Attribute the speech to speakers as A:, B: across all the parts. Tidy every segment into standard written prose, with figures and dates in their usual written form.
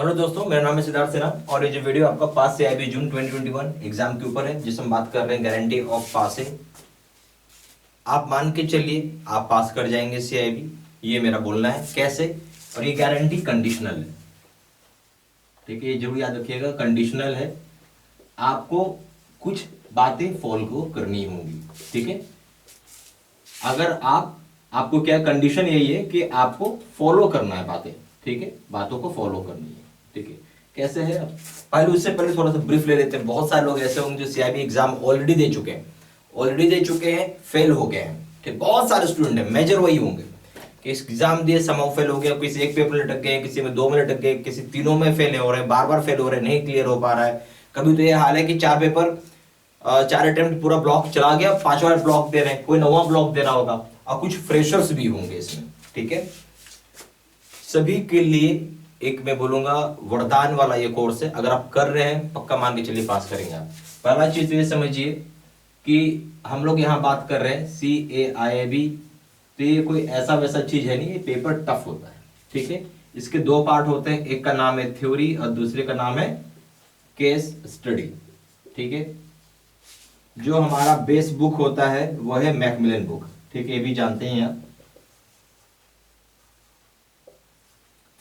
A: Hello दोस्तों, मेरा नाम है सिद्धार्थ सिन्हा और ये जो वीडियो आपका पास से आई जून 2021 एग्जाम के ऊपर है, जिसमें बात कर रहे हैं गारंटी ऑफ पासिंग। आप मान के चलिए आप पास कर जाएंगे सीआईबी, ये मेरा बोलना है। कैसे? और ये गारंटी कंडीशनल है, ठीक है, ये जरूर याद रखिएगा, कंडीशनल है। आपको कुछ बातें फॉलो करनी होंगी, ठीक है। अगर आपको क्या कंडीशन यही है कि आपको फॉलो करना है बातें, ठीक है, बातों को फॉलो करनी है, ठीक है। कैसे है? पहले उससे पहले थोड़ा सा ब्रीफ ले लेते हैं। बहुत सारे लोग ऐसे होंगे जो सीआईबी एग्जाम ऑलरेडी दे चुके हैं, फेल हो गए हैं, ठीक। बहुत सारे स्टूडेंट हैं, मेजर वही होंगे कि एग्जाम दिए, समाव फेल हो गया, किसी एक पेपर में अटक गए, किसी में 2 में अटक गए, किसी तीनों में फेल हो रहे हैं, बार बार फेल हो रहे हैं, नहीं क्लियर हो पा रहा है। कभी तो ये हाल है कि 4 पेपर 4 अटेम्प्ट पूरा ब्लॉक चला गया, 5वां ब्लॉक दे रहे हैं, कोई 9वां ब्लॉक दे रहा होगा, और कुछ फ्रेशर्स भी होंगे इसमें, ठीक है। सभी के लिए एक मैं बोलूंगा वरदान वाला ये कोर्स है। अगर आप कर रहे हैं, पक्का मान के चलिए पास करेंगे आप। पहला चीज तो ये समझिए कि हम लोग यहाँ बात कर रहे हैं CAIIB, तो ये कोई ऐसा वैसा चीज है नहीं, ये पेपर टफ होता है, ठीक है। इसके 2 पार्ट होते हैं, एक का नाम है थ्योरी और दूसरे का नाम है केस स्टडी, ठीक है। जो हमारा बेस बुक होता है वो है मैकमिलन बुक, ठीक है, ये भी जानते हैं आप।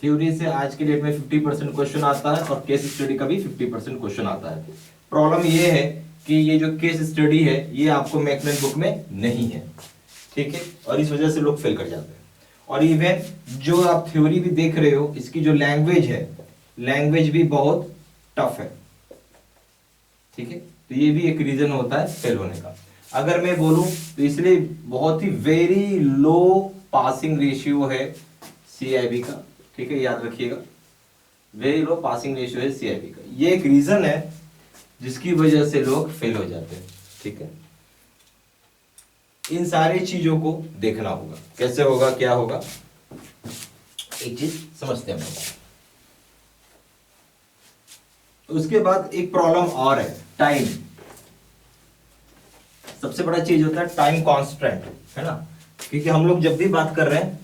A: थ्योरी से आज के डेट में 50% क्वेश्चन आता है और केस स्टडी का भी 50% क्वेश्चन आता है। प्रॉब्लम ये है कि ये जो केस स्टडी है ये आपको मैकमिलन बुक में नहीं है, ठीक है, और इस वजह से लोग फेल कर जाते हैं। और इवन जो आप थ्योरी भी देख रहे हो, इसकी जो लैंग्वेज है, लैंग्वेज भी बहुत टफ है, ठीक है, तो ये भी एक रीजन होता है फेल होने का। अगर मैं बोलूं तो इसलिए बहुत ही वेरी लो पासिंग रेशियो है सीआईबी का, ठीक है, याद रखिएगा, वेरी लो पासिंग रेशियो है सीआईबी का। ये एक रीजन है जिसकी वजह से लोग फेल हो जाते हैं, ठीक है। इन सारी चीजों को देखना होगा, कैसे होगा, क्या होगा, एक चीज समझते हैं। उसके बाद एक प्रॉब्लम और है, टाइम। सबसे बड़ा चीज होता है टाइम कांस्टेंट, है ना। क्योंकि हम लोग जब भी बात कर रहे हैं,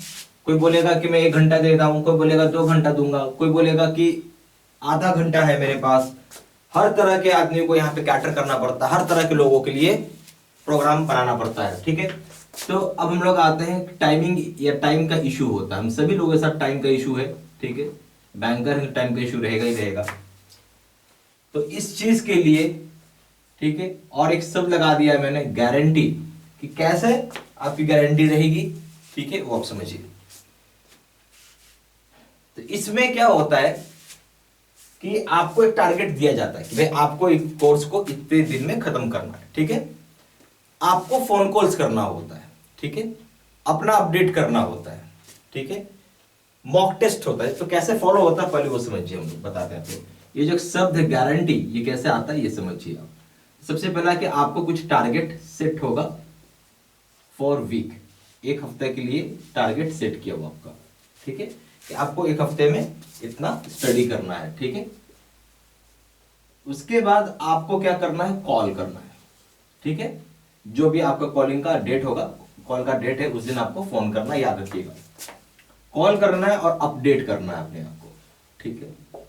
A: कोई बोलेगा कि मैं 1 घंटा देता हूं, कोई बोलेगा 2 घंटा दूंगा, कोई बोलेगा कि आधा घंटा है मेरे पास। हर तरह के आदमी को यहाँ पे कैटर करना पड़ता है, हर तरह के लोगों के लिए प्रोग्राम बनाना पड़ता है, ठीक है। तो अब हम लोग आते हैं टाइमिंग या टाइम का इशू होता है, हम सभी लोगों के साथ टाइम का इशू है, ठीक है। बैंकर टाइम का इशू रहेगा ही रहेगा। तो इस चीज के लिए, ठीक है, और एक शब्द लगा दिया है मैंने, गारंटी, कि कैसे आपकी गारंटी रहेगी, ठीक है, वो आप समझिए। तो इसमें क्या होता है कि आपको एक टारगेट दिया जाता है कि भाई आपको एक कोर्स को इतने दिन में खत्म करना है, ठीक है। आपको फोन कॉल्स करना होता है, ठीक है, अपना अपडेट करना होता है, ठीक है, मॉक टेस्ट होता है। तो कैसे फॉलो होता है पहले वो समझिए, हम लोग बताते हैं आपको। ये जो शब्द है गारंटी, ये कैसे आता है ये समझिए आप। सबसे पहला कि आपको कुछ टारगेट सेट होगा फॉर वीक, एक हफ्ते के लिए टारगेट सेट किया हुआ आपका, ठीक है, कि आपको एक हफ्ते में इतना स्टडी करना है, ठीक है। उसके बाद आपको क्या करना है, कॉल करना है, ठीक है। जो भी आपका कॉलिंग का डेट होगा, कॉल का डेट है, उस दिन आपको फोन करना, याद रखिएगा। कॉल करना है और अपडेट करना है अपने आप को, ठीक है।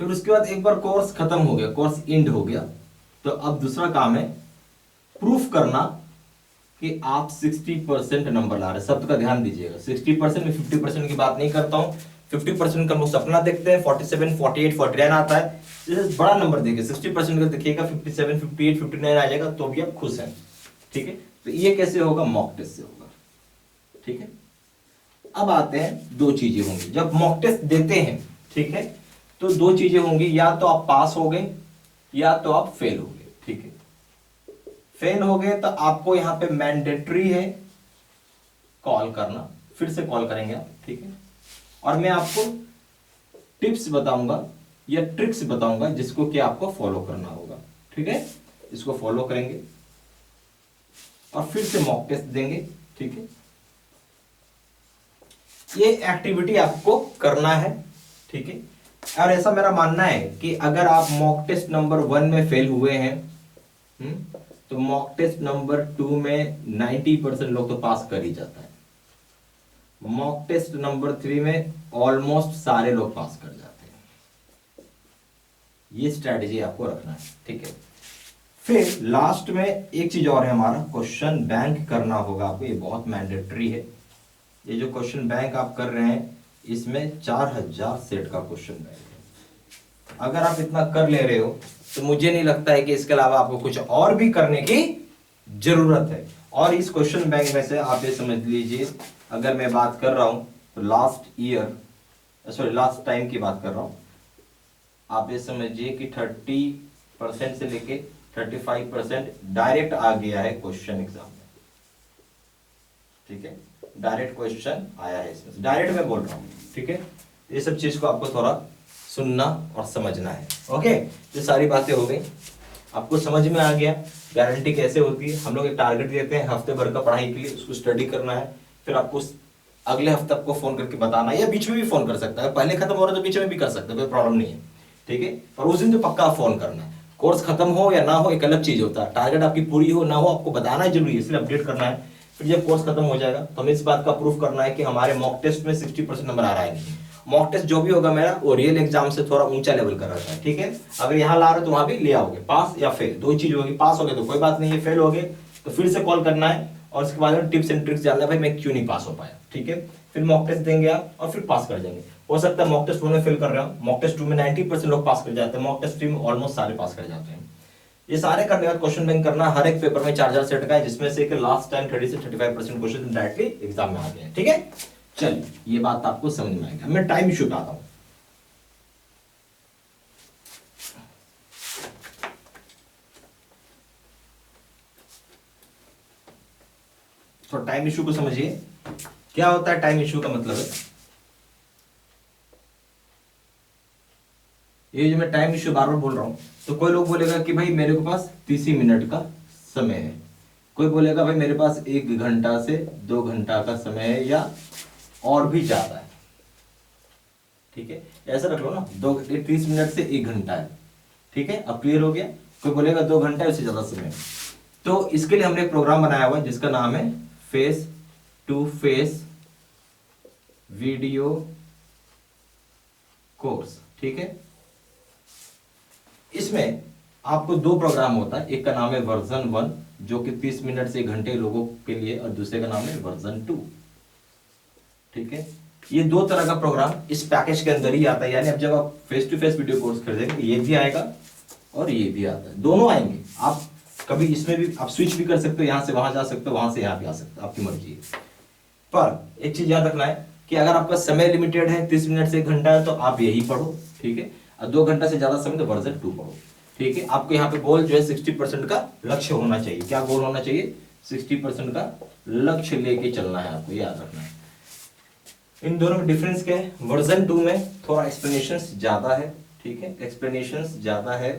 A: फिर उसके बाद एक बार कोर्स खत्म हो गया, कोर्स एंड हो गया, तो अब दूसरा काम है प्रूफ करना कि आप 60% नंबर ला रहे हैं। शब्द का ध्यान दीजिएगा, 60% में 50% की बात नहीं करता हूं। 50% का लोग सपना देखते हैं, 47, 48, 49 आता है, जैसे बड़ा नंबर देखिए। 60% का देखिएगा 57, 58, 59 आ जाएगा तो भी आप खुश हैं, ठीक है। तो ये कैसे होगा, मॉक टेस्ट से होगा, ठीक है। अब आते हैं, 2 चीजें होंगी जब मॉक टेस्ट देते हैं, ठीक है, तो 2 चीजें होंगी, या तो आप पास हो गए या तो आप फेल हो गए, ठीक है। फेल हो गए तो आपको यहां पे मैंडेटरी है कॉल करना, फिर से कॉल करेंगे आप, ठीक है। और मैं आपको टिप्स बताऊंगा या ट्रिक्स बताऊंगा जिसको कि आपको फॉलो करना होगा, ठीक है। इसको फॉलो करेंगे और फिर से मॉक टेस्ट देंगे, ठीक है। ये एक्टिविटी आपको करना है, ठीक है। और ऐसा मेरा मानना है कि अगर आप मॉक टेस्ट नंबर 1 में फेल हुए हैं, तो मॉक टेस्ट नंबर 2 में 90% लोग तो पास कर ही जाता है। मॉक टेस्ट नंबर 3 में ऑलमोस्ट सारे लोग पास कर जाते हैं, ये स्ट्रैटेजी आपको रखना है, ठीक है। फिर लास्ट में एक चीज और है, हमारा क्वेश्चन बैंक करना होगा आपको, ये बहुत मैंडेटरी है। ये जो क्वेश्चन बैंक आप कर रहे हैं इसमें 4000 सेट का क्वेश्चन बैंक है। अगर आप इतना कर ले रहे हो तो मुझे नहीं लगता है कि इसके अलावा आपको कुछ और भी करने की जरूरत है। और इस क्वेश्चन बैंक में से आप ये समझ लीजिए, अगर मैं बात कर रहा हूं तो लास्ट टाइम की बात कर रहा हूं, आप ये समझिए कि 30% से लेके 35% डायरेक्ट आ गया है क्वेश्चन एग्जाम में, ठीक है। डायरेक्ट क्वेश्चन आया है इसमें, डायरेक्ट मैं बोल रहा हूं, ठीक है। ये सब चीज को आपको थोड़ा सुनना और समझना है, ओके। ये सारी बातें हो गई, आपको समझ में आ गया गारंटी कैसे होती है। हम लोग एक टारगेट देते हैं हफ्ते भर का पढ़ाई के लिए, उसको स्टडी करना है, फिर आपको अगले हफ्ते आपको फोन करके बताना है, या बीच में भी फोन कर सकता है, पहले खत्म हो रहा है तो बीच में भी कर सकते हैं, कोई प्रॉब्लम नहीं है, ठीक है। पर उस दिन तो पक्का फोन करना है। कोर्स खत्म हो या ना हो एक अलग चीज होता है, टारगेट आपकी पूरी हो ना हो आपको बताना जरूरी है, इसलिए अपडेट करना है। फिर जब कोर्स खत्म हो जाएगा तो हमें इस बात का प्रूफ करना है कि हमारे मॉक टेस्ट में 60% नंबर आ रहा है नहीं। मॉक टेस्ट जो भी होगा मेरा वो रियल एग्जाम से थोड़ा ऊंचा लेवल का रहता है, ठीक है। अगर यहाँ ला रहे तो वहां भी ले आओगे, पास या फेल दो ही चीज होगी। पास हो गए तो कोई बात नहीं है, फेल हो गए तो फिर से कॉल करना है और उसके बाद में टिप्स एंड ट्रिक्स जानना है, भाई मैं क्यों नहीं पास हो पाया, ठीक है। फिर मॉक टेस्ट देंगे आप और फिर पास कर जाएंगे। हो सकता है मॉक टेस्ट 1 में फेल कर रहे हो, मॉक टेस्ट 2 में 90% लोग पास कर जाते हैं, मॉक टेस्ट 3 में ऑलमोस्ट सारे पास कर जाते हैं। ये सारे करने के बाद क्वेश्चन बैंक करना, हर एक पेपर में 4000 सेट का है, जिसमें से लास्ट टाइम 30 से 35% क्वेश्चन डायरेक्टली एग्जाम में आ गए हैं, ठीक है। चलिए ये बात आपको समझ में आएगा। मैं टाइम इशू पे आता हूं। तो टाइम इशू को समझिए, क्या होता है टाइम इशू का मतलब है, ये जो मैं टाइम इशू बार बार बोल रहा हूं, तो कोई लोग बोलेगा कि भाई मेरे को पास 30 ही मिनट का समय है, कोई बोलेगा भाई मेरे पास 1 घंटा से 2 घंटा का समय है या और भी ज्यादा है, ठीक है। ऐसा रख लो ना, 30 मिनट से 1 घंटा है, ठीक है। अब क्लियर हो गया। कोई बोलेगा 2 घंटा है, उससे ज्यादा समय। तो इसके लिए हमने एक प्रोग्राम बनाया हुआ है जिसका नाम है face to face video course, ठीक है। इसमें आपको 2 प्रोग्राम होता है, एक का नाम है वर्जन 1 जो कि 30 मिनट से 1 घंटे लोगों के लिए, और दूसरे का नाम है वर्जन 2, ठीक है। ये 2 तरह का प्रोग्राम इस पैकेज के अंदर ही आता है, यानी अब जब आप face to face video course खरीदेंगे ये भी आएगा और ये भी आता है, दोनों आएंगे। आप कभी इसमें भी आप स्विच भी कर सकते हो, यहां से वहां जा सकते हो, वहां से यहां भी आ सकते हो, आपकी मर्जी है। पर एक चीज याद रखना है कि अगर आपका समय लिमिटेड है, 30 मिनट से 1 घंटा है, तो आप यही पढ़ो, ठीक है। और 2 घंटा से ज्यादा समय तो वर्जन 2 पढ़ो, ठीक है। आपको यहाँ पे गोल जो है 60% का लक्ष्य होना चाहिए। क्या गोल होना चाहिए? 60% का लक्ष्य लेके चलना है, आपको याद रखना है। इन दोनों में डिफरेंस क्या है? वर्जन 2 में थोड़ा एक्सप्लेनेशंस ज्यादा है, ठीक है, एक्सप्लेनेशंस ज्यादा है,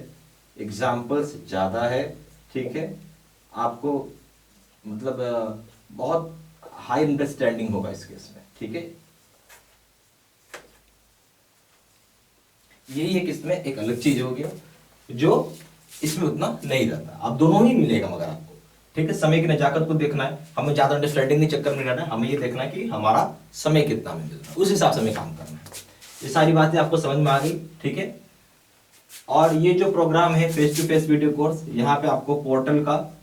A: एग्जाम्पल्स ज्यादा है, ठीक है। आपको मतलब बहुत हाई अंडरस्टैंडिंग होगा इस केस में, ठीक है। यही है कि इसमें एक अलग चीज हो गया जो इसमें उतना नहीं रहता। आप दोनों ही मिलेगा मगर आपको, ठीक है। समय की नजाकत को देखना है, हमें ज्यादा अंडरस्टैंडिंग के चक्कर में रहना है, हमें ये देखना है कि हमारा समय कितना में मिल रहा है, उस हिसाब से हमें काम करना है। ये सारी बातें आपको समझ में आ गई, ठीक है। और ये जो प्रोग्राम है face to face video course, यहाँ पे आपको पोर्टल का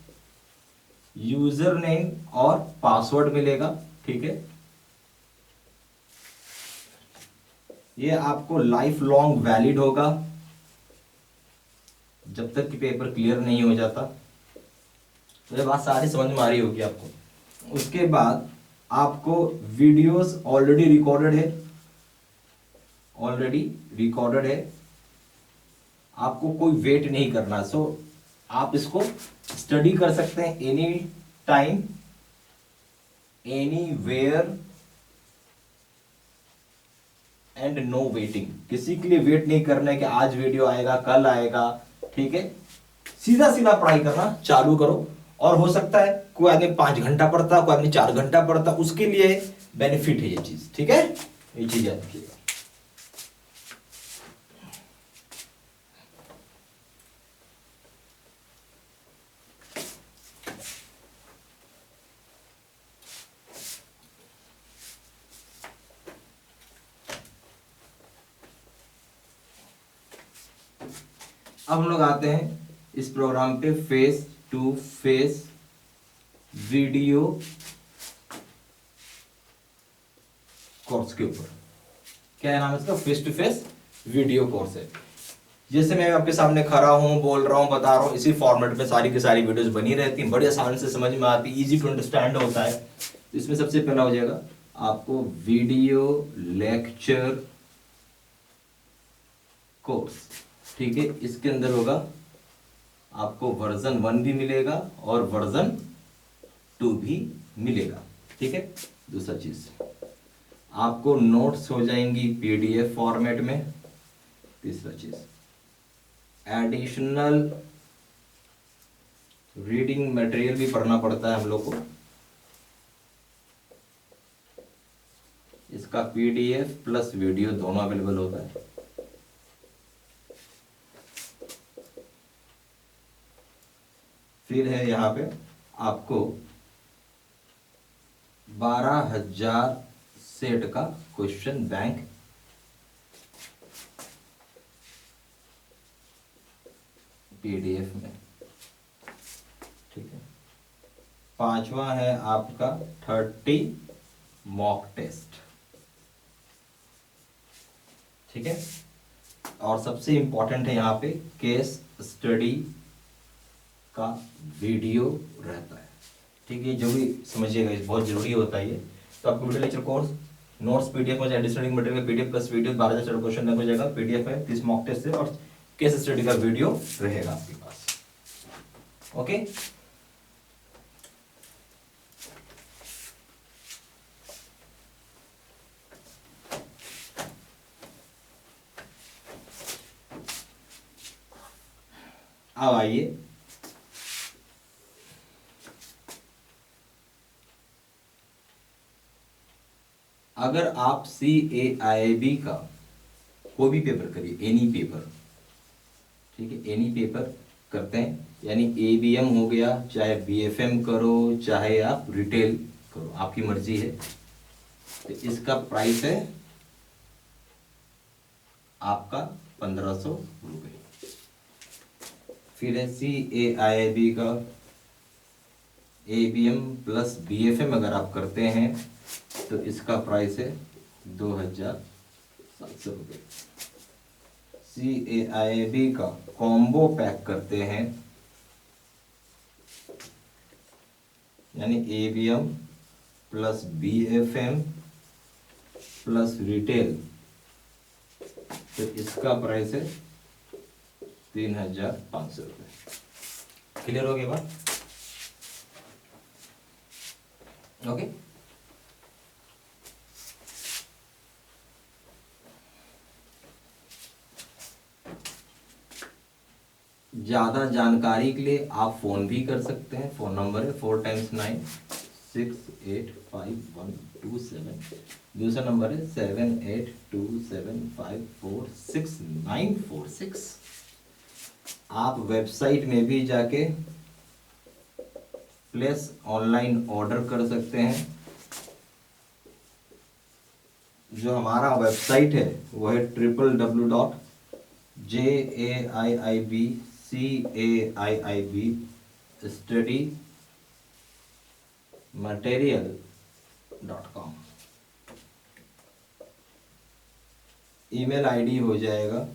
A: यूजर नेम और पासवर्ड मिलेगा, ठीक है। ये आपको लाइफ लॉन्ग वैलिड होगा जब तक कि पेपर क्लियर नहीं हो जाता। तो ये बात सारी समझ में आ रही होगी आपको। उसके बाद आपको वीडियोस ऑलरेडी रिकॉर्डेड है, आपको कोई वेट नहीं करना। सो आप इसको स्टडी कर सकते हैं any time anywhere and no waiting. किसी के लिए वेट नहीं करना है कि आज वीडियो आएगा कल आएगा, ठीक है। सीधा सीधा पढ़ाई करना चालू करो। और हो सकता है कोई आदमी 5 घंटा पढ़ता, कोई आदमी 4 घंटा पढ़ता, उसके लिए बेनिफिट है ये चीज, ठीक है। ये चीज याद रखिएगा। अब हम लोग आते हैं इस प्रोग्राम पे face to face video course के ऊपर। क्या है नाम इसका? Face to face video course है। जैसे मैं आपके सामने खड़ा हूं, बोल रहा हूं, बता रहा हूं, इसी फॉर्मेट में सारी की सारी वीडियोस बनी रहती हैं, बड़े आसान से समझ में आती, इजी टू अंडरस्टैंड होता है। तो इसमें सबसे पहला हो जाएगा आपको वीडियो लेक्चर कोर्स, ठीक है। इसके अंदर होगा आपको वर्जन 1 भी मिलेगा और वर्जन 2 भी मिलेगा, ठीक है। दूसरा चीज आपको नोट्स हो जाएंगी पीडीएफ फॉर्मेट में। तीसरा चीज एडिशनल रीडिंग मटेरियल भी पढ़ना पड़ता है हम लोग को, इसका पीडीएफ प्लस वीडियो दोनों अवेलेबल होता है। फिर है यहाँ पे आपको 12,000 सेट का क्वेश्चन बैंक पीडीएफ में, ठीक है। पांचवा है आपका 30 मॉक टेस्ट, ठीक है। और सबसे इंपॉर्टेंट है यहाँ पे केस स्टडी का वीडियो रहता है, ठीक है। जो भी समझिएगा इस बहुत जरूरी होता है ये। तो आपको video lecture course notes PDF में additional material PDF plus video 12,000 question हो जाएगा, पीडीएफ है 30 मॉक टेस्ट है और केस स्टडी का वीडियो रहेगा आपके पास, ओके। अब आइए अगर आप CAIIB का कोई भी पेपर करिए, एनी पेपर, ठीक है, एनी पेपर करते हैं, यानी ABM हो गया, चाहे BFM करो, चाहे आप रिटेल करो, आपकी मर्जी है। तो इसका प्राइस है आपका 1,500 रुपये। फिर है CAIIB का ABM प्लस BFM अगर आप करते हैं तो इसका प्राइस है 2,700 रुपये। CAIIB का कॉम्बो पैक करते हैं, यानी ABM plus BFM plus retail, तो इसका प्राइस है 3,500 रुपये। क्लियर हो गया बात? ओके। ज़्यादा जानकारी के लिए आप फ़ोन भी कर सकते हैं। फ़ोन नंबर है 4 × 9 685 127। दूसरा नंबर है 7827546946। आप वेबसाइट में भी जाके प्लेस ऑनलाइन ऑर्डर कर सकते हैं। जो हमारा वेबसाइट है वो है www.JAIIBCAIIBstudymaterial.com। ईमेल आईडी हो जाएगा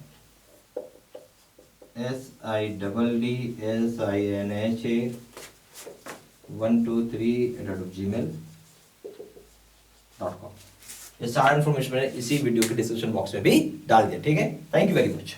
A: SIDDSINH123@gmail.com। ये सारा इन्फॉर्मेशन मैंने इसी वीडियो के डिस्क्रिप्शन बॉक्स में भी डाल दिया, ठीक है। Thank you very much.